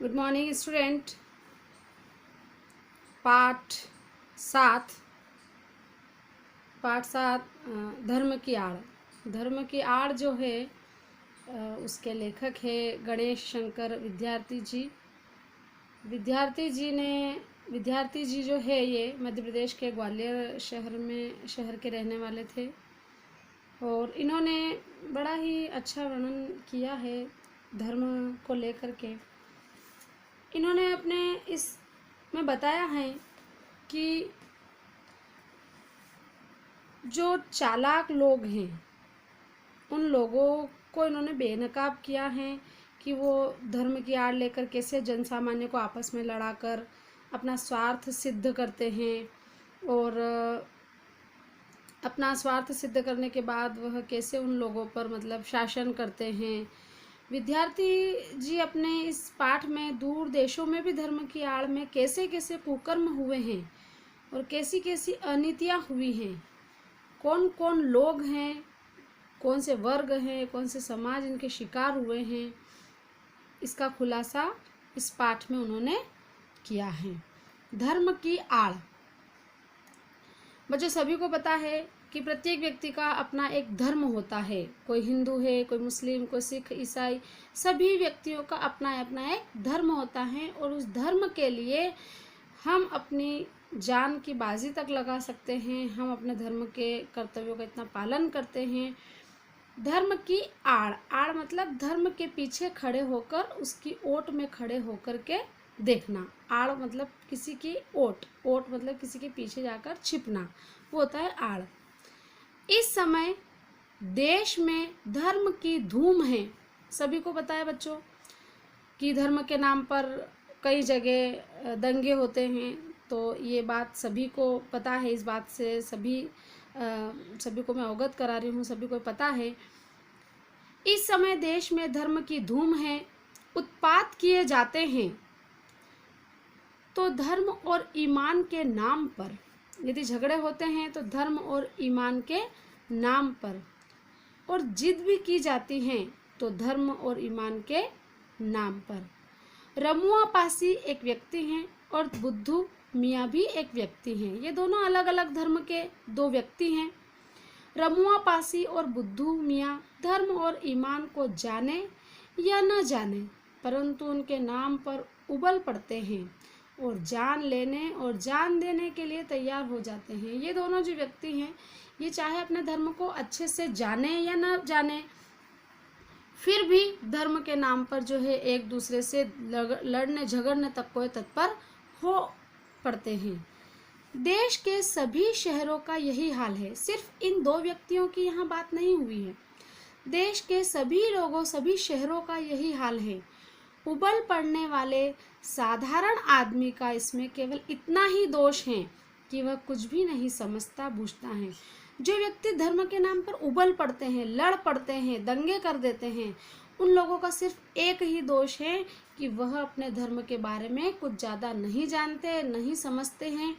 Good morning student. पाठ 7 धर्म की आड़। धर्म की आड़ जो है उसके लेखक है गणेश शंकर विद्यार्थी जी। विद्यार्थी जी जो है ये मध्य प्रदेश के ग्वालियर शहर के रहने वाले थे और इन्होंने बड़ा ही अच्छा वर्णन किया है धर्म को लेकर के। इन्होंने अपने इसमें बताया है कि जो चालाक लोग हैं उन लोगों को इन्होंने बेनकाब किया है कि वो धर्म की आड़ लेकर कैसे जनसामान्य को आपस में लड़ाकर अपना स्वार्थ सिद्ध करते हैं और अपना स्वार्थ सिद्ध करने के बाद वह कैसे उन लोगों पर मतलब शासन करते हैं। विद्यार्थी जी अपने इस पाठ में दूर देशों में भी धर्म की आड़ में कैसे कैसे कुकर्म हुए हैं और कैसी कैसी अनीतियाँ हुई हैं, कौन कौन लोग हैं, कौन से वर्ग हैं, कौन से समाज इनके शिकार हुए हैं, इसका खुलासा इस पाठ में उन्होंने किया है। धर्म की आड़। बच्चों सभी को पता है कि प्रत्येक व्यक्ति का अपना एक धर्म होता है। कोई हिंदू है, कोई मुस्लिम, कोई सिख, ईसाई, सभी व्यक्तियों का अपना अपना एक धर्म होता है और उस धर्म के लिए हम अपनी जान की बाजी तक लगा सकते हैं। हम अपने धर्म के कर्तव्यों का इतना पालन करते हैं। धर्म की आड़। आड़ मतलब धर्म के पीछे खड़े होकर उसकी ओट में खड़े होकर के देखना। आड़ मतलब किसी की ओट मतलब किसी के पीछे जाकर छिपना, वो होता है आड़। इस समय देश में धर्म की धूम है। सभी को पता है बच्चों कि धर्म के नाम पर कई जगह दंगे होते हैं, तो ये बात सभी को पता है। इस बात से सभी को मैं अवगत करा रही हूँ, सभी को पता है। इस समय देश में धर्म की धूम है, उत्पात किए जाते हैं। तो धर्म और ईमान के नाम पर यदि झगड़े होते हैं तो धर्म और ईमान के नाम पर, और जिद भी की जाती हैं तो धर्म और ईमान के नाम पर। रमुआ पासी एक व्यक्ति हैं और बुद्धू मियाँ भी एक व्यक्ति हैं। ये दोनों अलग अलग धर्म के दो व्यक्ति हैं। रमुआ पासी और बुद्धू मियाँ धर्म और ईमान को जाने या न जाने परंतु उनके नाम पर उबल पड़ते हैं और जान लेने और जान देने के लिए तैयार हो जाते हैं। ये दोनों जो व्यक्ति हैं ये चाहे अपने धर्म को अच्छे से जाने या न जाने, फिर भी धर्म के नाम पर जो है एक दूसरे से लड़ने झगड़ने तक को तत्पर हो पड़ते हैं। देश के सभी शहरों का यही हाल है। सिर्फ इन दो व्यक्तियों की यहाँ बात नहीं हुई है, देश के सभी लोगों सभी शहरों का यही हाल है। उबल पड़ने वाले साधारण आदमी का इसमें केवल इतना ही दोष है कि वह कुछ भी नहीं समझता बूझता है। जो व्यक्ति धर्म के नाम पर उबल पड़ते हैं, लड़ पड़ते हैं, दंगे कर देते हैं, उन लोगों का सिर्फ एक ही दोष है कि वह अपने धर्म के बारे में कुछ ज़्यादा नहीं जानते, नहीं समझते हैं।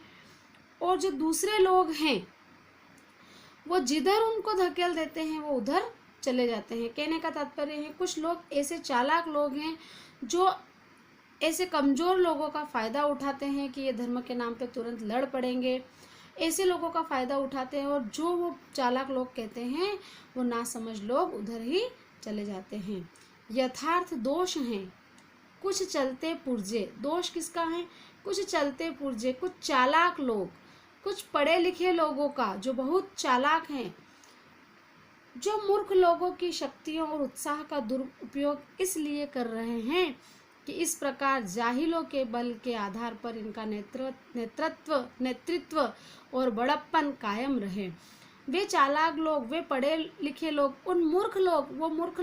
और जो दूसरे लोग हैं वो जिधर उनको धकेल देते हैं वो उधर चले जाते हैं। कहने का तात्पर्य है कुछ लोग ऐसे चालाक लोग हैं जो ऐसे कमज़ोर लोगों का फ़ायदा उठाते हैं कि ये धर्म के नाम पे तुरंत लड़ पड़ेंगे। ऐसे लोगों का फ़ायदा उठाते हैं और जो वो चालाक लोग कहते हैं वो नासमझ लोग उधर ही चले जाते हैं। यथार्थ दोष हैं कुछ चलते पुर्जे। दोष किसका है? कुछ चलते पुर्जे, कुछ चालाक लोग, कुछ पढ़े लिखे लोगों का जो बहुत चालाक हैं, जो मूर्ख लोगों की शक्तियों और उत्साह का दुरुपयोग इसलिए कर रहे हैं कि इस प्रकार जाहिलों के बल के आधार पर इनका नेतृत्व और बड़प्पन कायम रहे। वे चालाक लोग, वे पढ़े लिखे लोग, उन मूर्ख लोग, वो मूर्ख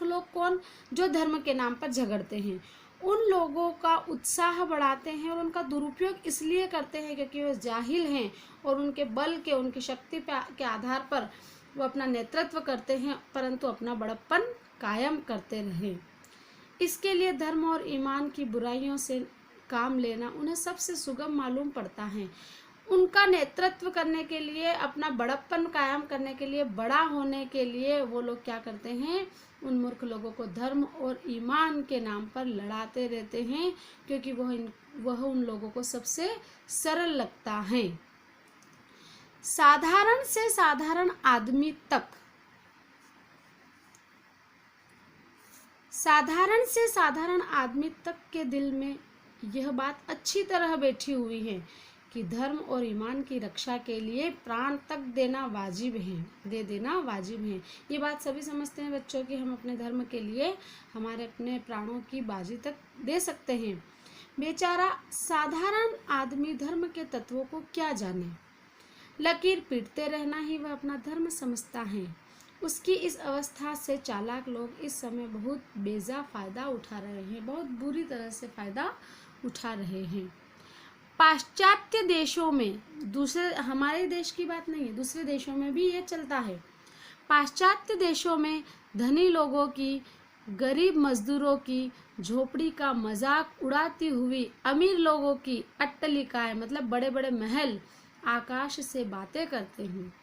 लोग कौन? जो धर्म के नाम पर झगड़ते हैं। उन लोगों का उत्साह बढ़ाते हैं और उनका दुरुपयोग इसलिए करते हैं क्योंकि वे जाहिल हैं और उनके बल के, उनकी शक्ति के आधार पर वो अपना नेतृत्व करते हैं परंतु अपना बड़प्पन कायम करते रहे। इसके लिए धर्म और ईमान की बुराइयों से काम लेना उन्हें सबसे सुगम मालूम पड़ता है। उनका नेतृत्व करने के लिए, अपना बड़प्पन कायम करने के लिए, बड़ा होने के लिए वो लोग क्या करते हैं, उन मूर्ख लोगों को धर्म और ईमान के नाम पर लड़ाते रहते हैं, क्योंकि वह उन लोगों को सबसे सरल लगता है। साधारण से साधारण आदमी तक, साधारण से साधारण आदमी तक के दिल में यह बात अच्छी तरह बैठी हुई है कि धर्म और ईमान की रक्षा के लिए प्राण तक देना वाजिब है, दे देना वाजिब है। ये बात सभी समझते हैं बच्चों कि हम अपने धर्म के लिए हमारे अपने प्राणों की बाजी तक दे सकते हैं। बेचारा साधारण आदमी धर्म के तत्वों को क्या जाने, लकीर पीटते रहना ही वह अपना धर्म समझता है। उसकी इस अवस्था से चालाक लोग इस समय बहुत बेजा फायदा उठा रहे हैं, बहुत बुरी तरह से फायदा उठा रहे हैं। पाश्चात्य देशों में, दूसरे, हमारे देश की बात नहीं है, दूसरे देशों में भी ये चलता है। पाश्चात्य देशों में धनी लोगों की, गरीब मजदूरों की झोपड़ी का मजाक उड़ाती हुई अमीर लोगों की अट्टलिकाएं, मतलब बड़े बड़े महल आकाश से बातें करते हैं।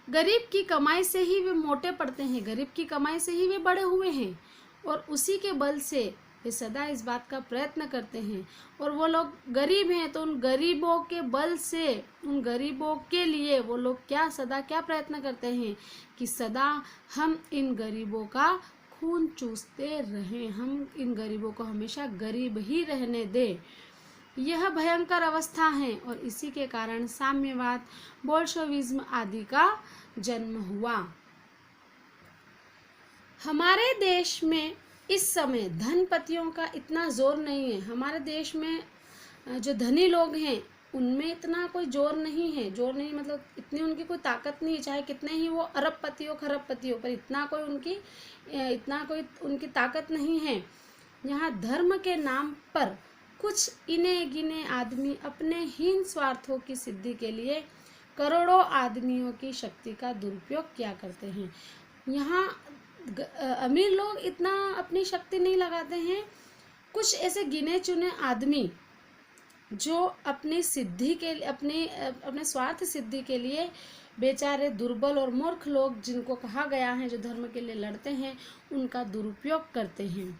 गरीब की कमाई से ही वे मोटे पड़ते हैं, गरीब की कमाई से ही वे बड़े हुए हैं, और उसी के बल से वे सदा इस बात का प्रयत्न करते हैं। और वो लोग गरीब हैं तो उन गरीबों के बल से, उन गरीबों के लिए वो लोग सदा क्या प्रयत्न करते हैं कि सदा हम इन गरीबों का खून चूसते रहें, हम इन गरीबों को हमेशा गरीब ही रहने दें। यह भयंकर अवस्था है और इसी के कारण साम्यवाद, बोल्शेविज्म आदि का जन्म हुआ। हमारे देश में इस समय धनपतियों का इतना जोर नहीं है। हमारे देश में जो धनी लोग हैं उनमें इतना कोई जोर नहीं है, जोर नहीं मतलब इतनी उनकी कोई ताकत नहीं है, चाहे कितने ही वो अरबपति हो खरबपति हो, पर इतना कोई उनकी ताकत नहीं है। यहाँ धर्म के नाम पर कुछ इने गिने आदमी अपने हीन स्वार्थों की सिद्धि के लिए करोड़ों आदमियों की शक्ति का दुरुपयोग किया करते हैं। यहाँ अमीर लोग इतना अपनी शक्ति नहीं लगाते हैं, कुछ ऐसे गिने चुने आदमी जो अपनी सिद्धि के लिए, अपने स्वार्थ सिद्धि के लिए बेचारे दुर्बल और मूर्ख लोग जिनको कहा गया है जो धर्म के लिए लड़ते हैं, उनका दुरुपयोग करते हैं।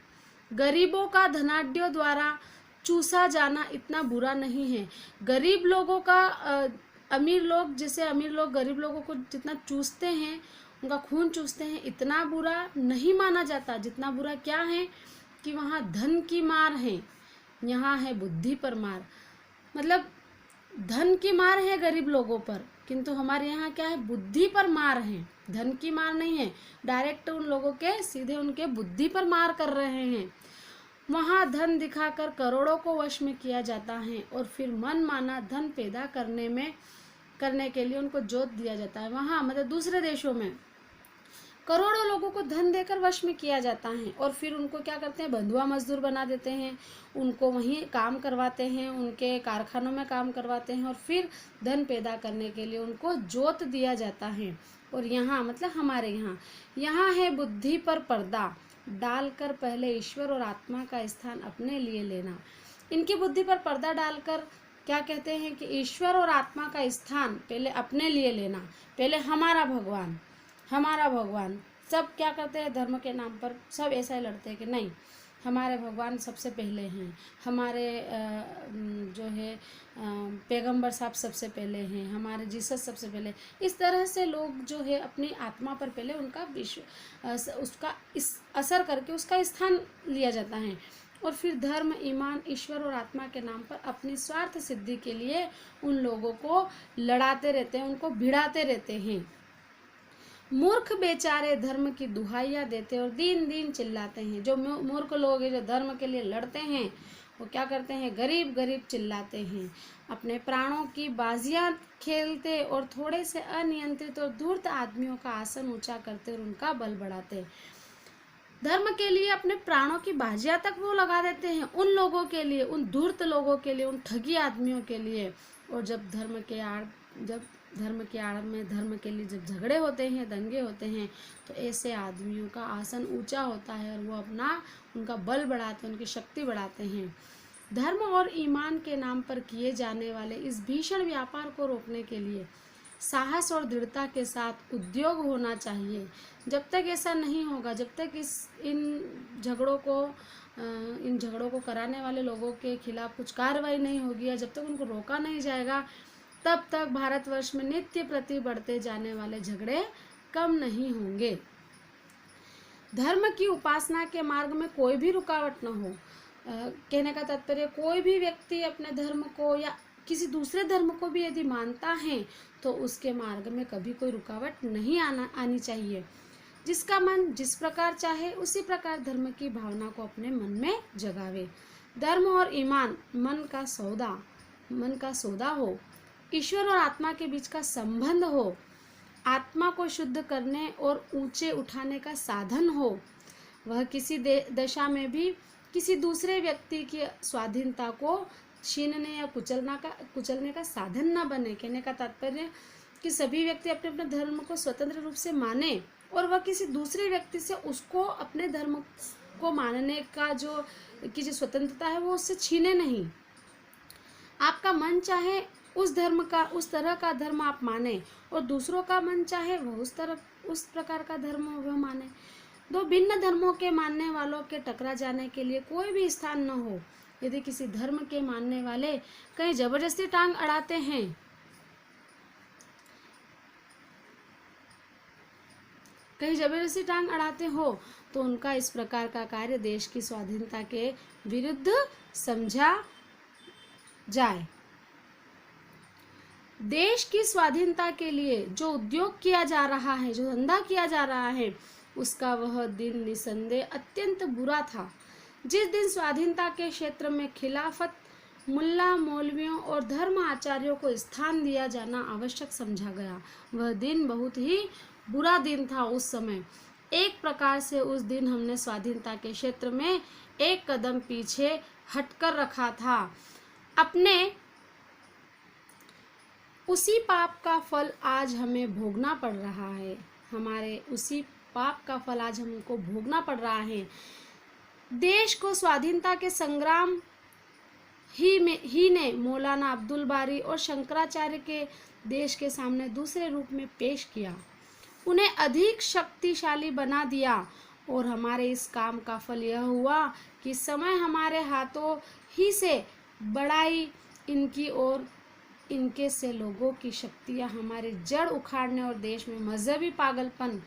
गरीबों का धनाढ्यों द्वारा चूसा जाना इतना बुरा नहीं है। गरीब लोगों का अमीर लोग गरीब लोगों को जितना चूसते हैं, उनका खून चूसते हैं, इतना बुरा नहीं माना जाता। जितना बुरा क्या है कि वहाँ धन की मार है, यहाँ है बुद्धि पर मार। मतलब धन की मार है गरीब लोगों पर, किंतु हमारे यहाँ क्या है, बुद्धि पर मार है, धन की मार नहीं है। डायरेक्ट उन लोगों के सीधे उनके बुद्धि पर मार कर रहे हैं। वहाँ धन दिखाकर करोड़ों को वश में किया जाता है और फिर मन माना धन पैदा करने के लिए उनको जोत दिया जाता है। वहाँ मतलब दूसरे देशों में करोड़ों लोगों को धन देकर वश में किया जाता है और फिर उनको क्या करते हैं, बंधुआ मजदूर बना देते हैं, उनको वहीं काम करवाते हैं, उनके कारखानों में काम करवाते हैं और फिर धन पैदा करने के लिए उनको जोत दिया जाता है। और यहाँ मतलब हमारे यहाँ है बुद्धि पर पर्दा डालकर पहले ईश्वर और आत्मा का स्थान अपने लिए लेना। इनकी बुद्धि पर पर्दा डालकर क्या कहते हैं कि ईश्वर और आत्मा का स्थान पहले अपने लिए लेना, पहले हमारा भगवान। सब क्या करते हैं, धर्म के नाम पर सब ऐसा ही लड़ते हैं कि नहीं, हमारे भगवान सबसे पहले हैं, हमारे जो है पैगंबर साहब सबसे पहले हैं, हमारे जीसस सबसे पहले। इस तरह से लोग जो है अपनी आत्मा पर पहले उनका उसका इस असर करके उसका स्थान लिया जाता है और फिर धर्म, ईमान, ईश्वर और आत्मा के नाम पर अपनी स्वार्थ सिद्धि के लिए उन लोगों को लड़ाते रहते हैं, उनको भिड़ाते रहते हैं। मूर्ख बेचारे धर्म की दुहाइयाँ देते और दिन दिन चिल्लाते हैं। जो मूर्ख लोग हैं जो धर्म के लिए लड़ते हैं वो क्या करते हैं, गरीब गरीब चिल्लाते हैं, अपने प्राणों की बाजियां खेलते और थोड़े से अनियंत्रित और धूर्त आदमियों का आसन ऊंचा करते और उनका बल बढ़ाते। धर्म के लिए अपने प्राणों की बाजियां तक वो लगा देते हैं उन लोगों के लिए, उन धूर्त लोगों के लिए, उन ठगी आदमियों के लिए। और जब धर्म के आड़ में धर्म के लिए जब झगड़े होते हैं, दंगे होते हैं, तो ऐसे आदमियों का आसन ऊंचा होता है और वो उनका बल बढ़ाते हैं, उनकी शक्ति बढ़ाते हैं। धर्म और ईमान के नाम पर किए जाने वाले इस भीषण व्यापार को रोकने के लिए साहस और दृढ़ता के साथ उद्योग होना चाहिए। जब तक ऐसा नहीं होगा, जब तक इन झगड़ों को कराने वाले लोगों के खिलाफ कुछ कार्रवाई नहीं होगी या जब तक उनको रोका नहीं जाएगा, तब तक भारतवर्ष में नित्य प्रति बढ़ते जाने वाले झगड़े कम नहीं होंगे। धर्म की उपासना के मार्ग में कोई भी रुकावट न हो। कहने का तात्पर्य, कोई भी व्यक्ति अपने धर्म को या किसी दूसरे धर्म को भी यदि मानता है तो उसके मार्ग में कभी कोई रुकावट नहीं आनी चाहिए। जिसका मन जिस प्रकार चाहे उसी प्रकार धर्म की भावना को अपने मन में जगावे। धर्म और ईमान मन का सौदा हो, ईश्वर और आत्मा के बीच का संबंध हो, आत्मा को शुद्ध करने और ऊंचे उठाने का साधन हो। वह किसी दशा में भी किसी दूसरे व्यक्ति की स्वाधीनता को छीनने या कुचलने का साधन न बने। कहने का तात्पर्य कि सभी व्यक्ति अपने अपने धर्म को स्वतंत्र रूप से माने और वह किसी दूसरे व्यक्ति से उसको अपने धर्म को मानने का जो स्वतंत्रता है वो उससे छीने नहीं। आपका मन चाहे उस तरह का धर्म आप माने और दूसरों का मन चाहे वह उस प्रकार का धर्म वह माने। दो भिन्न धर्मों के मानने वालों के टकरा जाने के लिए कोई भी स्थान न हो। यदि किसी धर्म के मानने वाले कहीं जबरदस्ती टांग अड़ाते हो तो उनका इस प्रकार का कार्य देश की स्वाधीनता के विरुद्ध समझा जाए। देश की स्वाधीनता के लिए जो उद्योग किया जा रहा है, जो धंधा किया जा रहा है, उसका वह दिन निसंदेह अत्यंत बुरा था। जिस दिन स्वाधीनता के क्षेत्र में खिलाफत, मुल्ला मौलवियों और धर्म आचार्यों को स्थान दिया जाना आवश्यक समझा गया, वह दिन बहुत ही बुरा दिन था। उस समय एक प्रकार से उस दिन हमने स्वाधीनता के क्षेत्र में एक कदम पीछे हटकर रखा था। अपने उसी पाप का फल आज हमें भोगना पड़ रहा है। हमारे उसी पाप का फल आज हमको भोगना पड़ रहा है। देश को स्वाधीनता के संग्राम ही ने मौलाना अब्दुल बारी और शंकराचार्य के देश के सामने दूसरे रूप में पेश किया, उन्हें अधिक शक्तिशाली बना दिया और हमारे इस काम का फल यह हुआ कि समय हमारे हाथों ही से बढ़ाई इनकी और इनके से लोगों की शक्तियां हमारे जड़ उखाड़ने और देश में मजहबी पागलपन,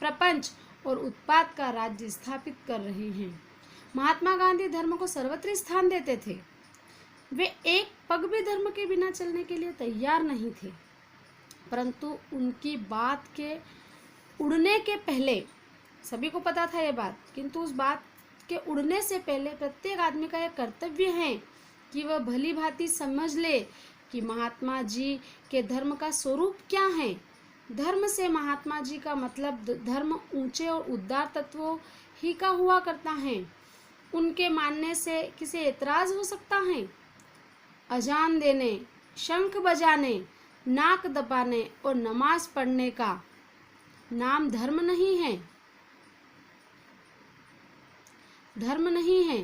प्रपंच और उत्पात का राज्य स्थापित कर रही हैं। महात्मा गांधी धर्म को सर्वत्र स्थान देते थे। वे एक पग भी धर्म के बिना चलने के लिए तैयार नहीं थे, परंतु उनकी बात के उड़ने के पहले, सभी को पता था ये बात, किंतु उस बात के उड़ने से पहले प्रत्येक आदमी का यह कर्तव्य है कि वह भली भांति समझ ले कि महात्मा जी के धर्म का स्वरूप क्या है। धर्म से महात्मा जी का मतलब धर्म ऊंचे और उदार तत्वों ही का हुआ करता है। उनके मानने से किसे एतराज हो सकता है? अजान देने, शंख बजाने, नाक दबाने और नमाज पढ़ने का नाम धर्म नहीं है। धर्म नहीं है।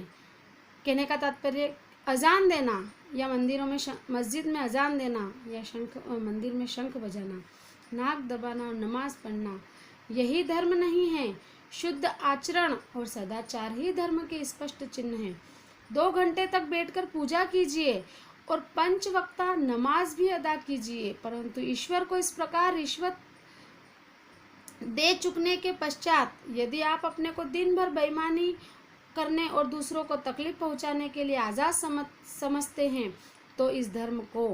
कहने का तात्पर्य अजान देना या मस्जिद में अजान देना या मंदिर में शंख बजाना, नाक दबाना और नमाज पढ़ना, यही धर्म नहीं है। शुद्ध आचरण और सदाचार ही धर्म के स्पष्ट चिन्ह हैं। 2 घंटे तक बैठकर पूजा कीजिए और 5 वक्ता नमाज भी अदा कीजिए, परंतु ईश्वर को इस प्रकार रिश्वत दे चुकने के पश्चात यदि आप अपने को दिन भर बेईमानी करने और दूसरों को तकलीफ पहुंचाने के लिए आज़ाद समझते हैं तो इस धर्म को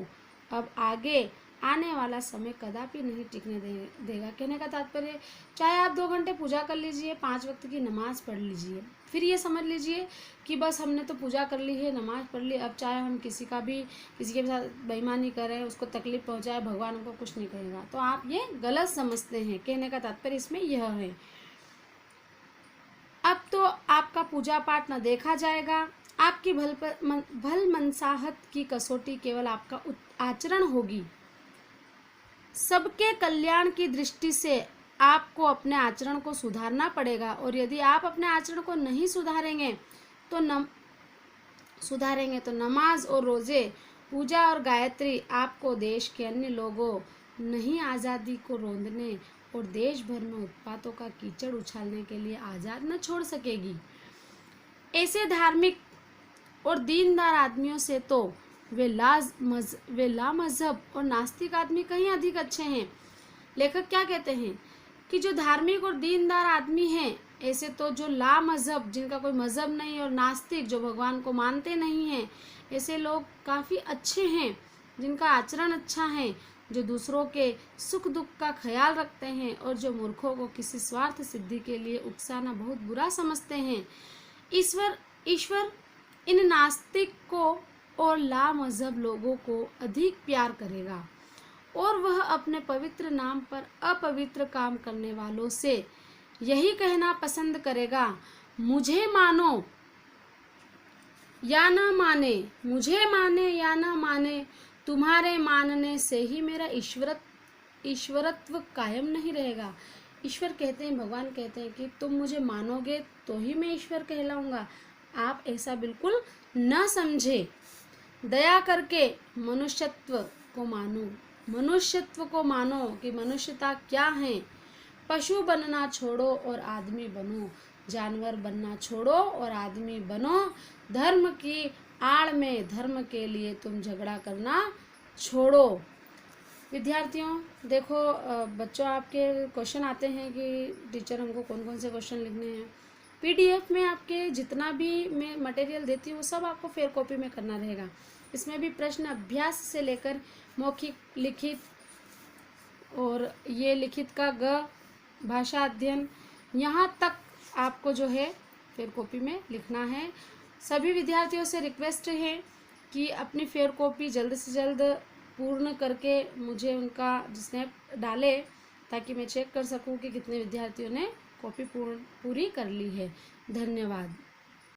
अब आगे आने वाला समय कदापि नहीं टिकने देगा। कहने का तात्पर्य, चाहे आप 2 घंटे पूजा कर लीजिए, 5 वक्त की नमाज पढ़ लीजिए, फिर ये समझ लीजिए कि बस हमने तो पूजा कर ली है, नमाज पढ़ ली, अब चाहे हम किसी के साथ बेईमानी करें, उसको तकलीफ पहुंचाए, भगवान हमको कुछ नहीं करेगा, तो आप ये गलत समझते हैं। कहने का तात्पर्य इसमें यह है। अब तो आपका पूजा पाठ न देखा जाएगा, आपकी भल मनसाहत की कसौटी केवल आपका आचरण होगी। सबके कल्याण की दृष्टि से आपको अपने आचरण को सुधारना पड़ेगा और यदि आप अपने आचरण को नहीं सुधारेंगे तो सुधारेंगे तो नमाज और रोज़े, पूजा और गायत्री आपको देश के अन्य लोगों नहीं आज़ादी को रोंदने और देश भर में उत्पातों का कीचड़ उछालने के लिए आज़ाद न छोड़ सकेगी। ऐसे धार्मिक और दीनदार आदमियों से तो वे लामज़हब और नास्तिक आदमी कहीं अधिक अच्छे हैं। लेखक क्या कहते हैं कि जो धार्मिक और दीनदार आदमी हैं, ऐसे तो जो लामज़हब, जिनका कोई मज़हब नहीं, और नास्तिक, जो भगवान को मानते नहीं हैं, ऐसे लोग काफ़ी अच्छे हैं, जिनका आचरण अच्छा है, जो दूसरों के सुख दुख का ख्याल रखते हैं और जो मूर्खों को किसी स्वार्थ सिद्धि के लिए उकसाना बहुत बुरा समझते हैं। ईश्वर इन नास्तिक को और लामज़हब लोगों को अधिक प्यार करेगा और वह अपने पवित्र नाम पर अपवित्र काम करने वालों से यही कहना पसंद करेगा, मुझे मानो या ना माने, मुझे माने या ना माने, तुम्हारे मानने से ही मेरा ईश्वरत्व कायम नहीं रहेगा। ईश्वर कहते हैं, भगवान कहते हैं कि तुम मुझे मानोगे तो ही मैं ईश्वर कहलाऊंगा। आप ऐसा बिल्कुल न समझे। दया करके मनुष्यत्व को मानो, मनुष्यत्व को मानो कि मनुष्यता क्या है। पशु बनना छोड़ो और आदमी बनो, जानवर बनना छोड़ो और आदमी बनो। धर्म की आड़ में धर्म के लिए तुम झगड़ा करना छोड़ो। विद्यार्थियों देखो, बच्चों आपके क्वेश्चन आते हैं कि टीचर हमको कौन कौन से क्वेश्चन लिखने हैं। पीडीएफ में आपके जितना भी मैं मटेरियल देती हूँ वो सब आपको फेयर कॉपी में करना रहेगा। इसमें भी प्रश्न अभ्यास से लेकर मौखिक, लिखित और ये लिखित का ग, भाषा अध्ययन, यहाँ तक आपको जो है फेयर कॉपी में लिखना है। सभी विद्यार्थियों से रिक्वेस्ट है कि अपनी फेयर कॉपी जल्द से जल्द पूर्ण करके मुझे उनका स्नैप डालें ताकि मैं चेक कर सकूं कि कितने विद्यार्थियों ने कॉपी पूरी कर ली है। धन्यवाद।